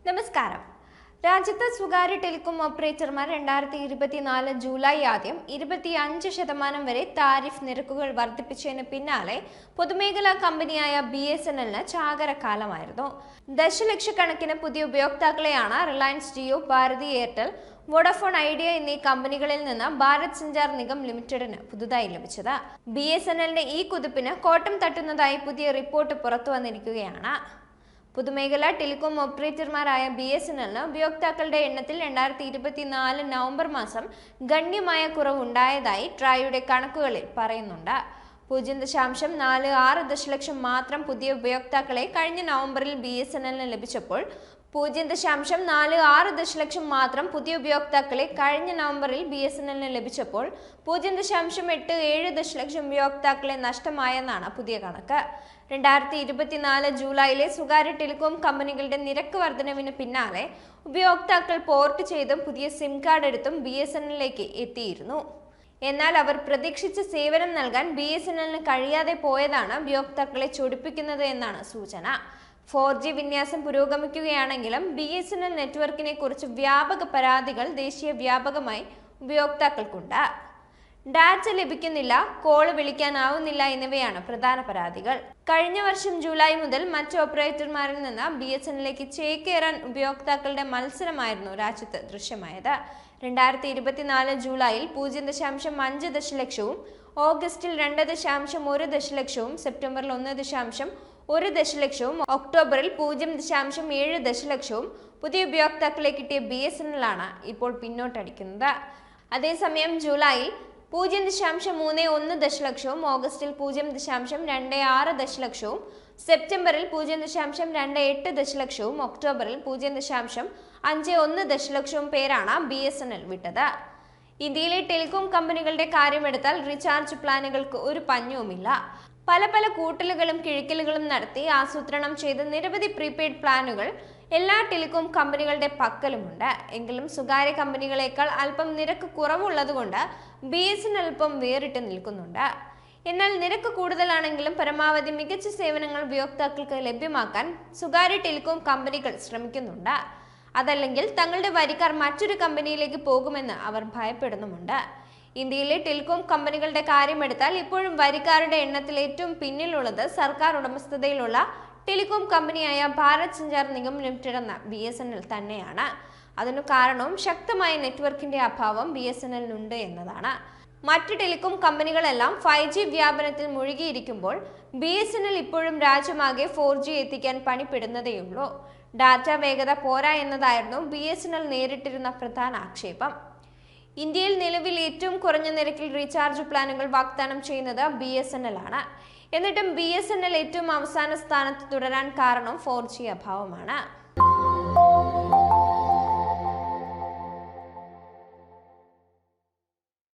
നമസ്കാരം. രാജ്യത്തെ സ്വകാര്യ ടെലികോം ഓപ്പറേറ്റർമാർ 2024 ജൂലൈ ആദ്യം 25% വരെ താരിഫ് നിരക്കുകൾ വർദ്ധിപ്പിച്ചതിന് പിന്നാലെ പൊതുമേഖലാ കമ്പനിയായ BSNLന് ചാകരക്കാലമായിരുന്നു. ദശലക്ഷക്കണക്കിന് പുതിയ ഉപയോക്താക്കളെയാണ് റിലയൻസ് ജിയോ, ഭാരതി എയർടെൽ, വോഡഫോൺ ഐഡിയ എന്നീ കമ്പനികളിൽ നിന്ന് ഭാരത് സഞ്ചാർ നിഗം ലിമിറ്റഡിന് പുതുതായി ലഭിച്ചത്. BSNLന്റെ ഈ കുതിപ്പിന് കോട്ടം തട്ടുന്നതായി പുതിയ റിപ്പോർട്ട് പുറത്തുവന്നിരിക്കുകയാണ്. പൊതുമേഖലാ ടെലികോം ഓപ്പറേറ്റർമാരായ BSNLന് ഉപയോക്താക്കളുടെ എണ്ണത്തിൽ 2024 നവംബർ മാസം ഗണ്യമായ കുറവുണ്ടായതായി ട്രായുടെ കണക്കുകളിൽ പറയുന്നുണ്ട്. 0.46 ദശലക്ഷം മാത്രം പുതിയ ഉപയോക്താക്കളെ കഴിഞ്ഞ നവംബറിൽ BSNLന് ലഭിച്ചപ്പോൾ 0.46 ദശലക്ഷം മാത്രം പുതിയ ഉപയോക്താക്കളെ കഴിഞ്ഞ നവംബറിൽ BSNLന് ലഭിച്ചപ്പോൾ 0.87 ദശലക്ഷം ഉപയോക്താക്കളെ നഷ്ടമായെന്നാണ് പുതിയ കണക്ക്. 2024 ജൂലൈയിലെ സ്വകാര്യ ടെലികോം കമ്പനികളുടെ നിരക്ക് വർധനവിന് പിന്നാലെ ഉപയോക്താക്കൾ പോർട്ട് ചെയ്തും പുതിയ സിം കാർഡ് എടുത്തും BSNLിലേക്ക് എത്തിയിരുന്നു. എന്നാൽ അവർ പ്രതീക്ഷിച്ച സേവനം നൽകാൻ BSNLന് കഴിയാതെ പോയതാണ് ഉപയോക്താക്കളെ ചൊടിപ്പിക്കുന്നത് എന്നാണ് സൂചന. 4G വിന്യാസം പുരോഗമിക്കുകയാണെങ്കിലും BSNL നെറ്റ്വർക്കിനെ കുറിച്ച് വ്യാപക പരാതികൾ ദേശീയ വ്യാപകമായി ഉപയോക്താക്കൾക്കുണ്ട്. ഡാറ്റ ലഭിക്കുന്നില്ല, കോള് വിളിക്കാനാവുന്നില്ല എന്നിവയാണ് പ്രധാന പരാതികൾ. കഴിഞ്ഞ വർഷം ജൂലൈ മുതൽ മറ്റ് ഓപ്പറേറ്റർമാരിൽ നിന്ന് BSNLിലേക്ക് ചേക്കേറാൻ ഉപയോക്താക്കളുടെ മത്സരമായിരുന്നു രാജ്യത്ത് ദൃശ്യമായത്. 2024 ജൂലൈയിൽ 0.5 ദശലക്ഷവും, ഓഗസ്റ്റിൽ 2.1 ദശലക്ഷവും, സെപ്റ്റംബറിൽ 1.1 ദശലക്ഷവും, ഒക്ടോബറിൽ 0.7 ദശലക്ഷവും പുതിയ ഉപയോക്താക്കളെ കിട്ടിയ BSNL ആണ് ഇപ്പോൾ പിന്നോട്ടടിക്കുന്നത്. അതേസമയം ജൂലൈയിൽ 0.31 ദശലക്ഷവും, ഓഗസ്റ്റിൽ 0.26 ദശലക്ഷവും, സെപ്റ്റംബറിൽ 0.28 ദശലക്ഷവും, ഒക്ടോബറിൽ 0.51 ദശലക്ഷവും പേരാണ് BSNL വിട്ടത്. ഇന്ത്യയിലെ ടെലികോം കമ്പനികളുടെ കാര്യമെടുത്താൽ റീചാർജ് പ്ലാനുകൾക്ക് ഒരു പഞ്ഞവുമില്ല. പല കൂട്ടലുകളും കിഴിക്കലുകളും നടത്തി ആസൂത്രണം ചെയ്ത നിരവധി പ്രീപെയ്ഡ് പ്ലാനുകൾ എല്ലാ ടെലികോം കമ്പനികളുടെ പക്കലുമുണ്ട്. എങ്കിലും സ്വകാര്യ കമ്പനികളെക്കാൾ അല്പം നിരക്ക് കുറവുള്ളതുകൊണ്ട് BSNL അല്പം വേറിട്ട് നിൽക്കുന്നുണ്ട്. എന്നാൽ നിരക്ക് കൂടുതലാണെങ്കിലും പരമാവധി മികച്ച സേവനങ്ങൾ ഉപയോക്താക്കൾക്ക് ലഭ്യമാക്കാൻ സ്വകാര്യ ടെലികോം കമ്പനികൾ ശ്രമിക്കുന്നുണ്ട്. അതല്ലെങ്കിൽ തങ്ങളുടെ വരിക്കാർ മറ്റൊരു കമ്പനിയിലേക്ക് പോകുമെന്ന് അവർ ഭയപ്പെടുന്നുമുണ്ട്. ഇന്ത്യയിലെ ടെലികോം കമ്പനികളുടെ കാര്യമെടുത്താൽ ഇപ്പോഴും വരിക്കാരുടെ എണ്ണത്തിൽ ഏറ്റവും പിന്നിലുള്ളത് സർക്കാർ ഉടമസ്ഥതയിലുള്ള ടെലികോം കമ്പനിയായ ഭാരത് സഞ്ചാർ നിഗം ലിമിറ്റഡ് എന്ന BSNL തന്നെയാണ്. അതിനു കാരണവും ശക്തമായ നെറ്റ്വർക്കിന്റെ അഭാവം BSNLനുണ്ട് എന്നതാണ്. മറ്റ് ടെലികോം കമ്പനികളെല്ലാം 5G വ്യാപനത്തിൽ മുഴുകിയിരിക്കുമ്പോൾ BSNL ഇപ്പോഴും രാജ്യമാകെ 4G എത്തിക്കാൻ പണിപ്പെടുന്നതേയുള്ളൂ. ഡാറ്റ വേഗത പോരാ എന്നതായിരുന്നു BSNL നേരിട്ടിരുന്ന പ്രധാന ആക്ഷേപം. ഇന്ത്യയിൽ നിലവിൽ ഏറ്റവും കുറഞ്ഞ നിരക്കിൽ റീചാർജ് പ്ലാനുകൾ വാഗ്ദാനം ചെയ്യുന്നത് BSNL ആണ്. എന്നിട്ടും BSNL ഏറ്റവും അവസാന സ്ഥാനത്ത് തുടരാൻ കാരണം 4G അഭാവമാണ്.